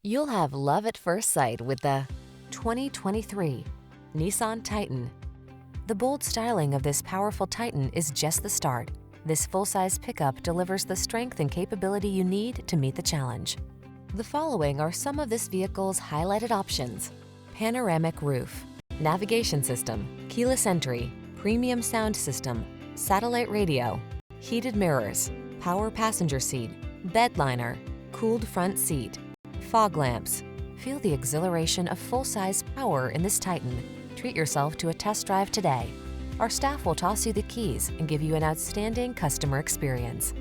You'll have love at first sight with the 2023 Nissan Titan. The bold styling of this powerful Titan is just the start. This full-size pickup delivers the strength and capability you need to meet the challenge. The following are some of this vehicle's highlighted options: panoramic roof, navigation system, keyless entry, premium sound system, satellite radio, heated mirrors, power passenger seat, bed liner, cooled front seat, fog lamps. Feel the exhilaration of full-size power in this Titan. Treat yourself to a test drive today. Our staff will toss you the keys and give you an outstanding customer experience.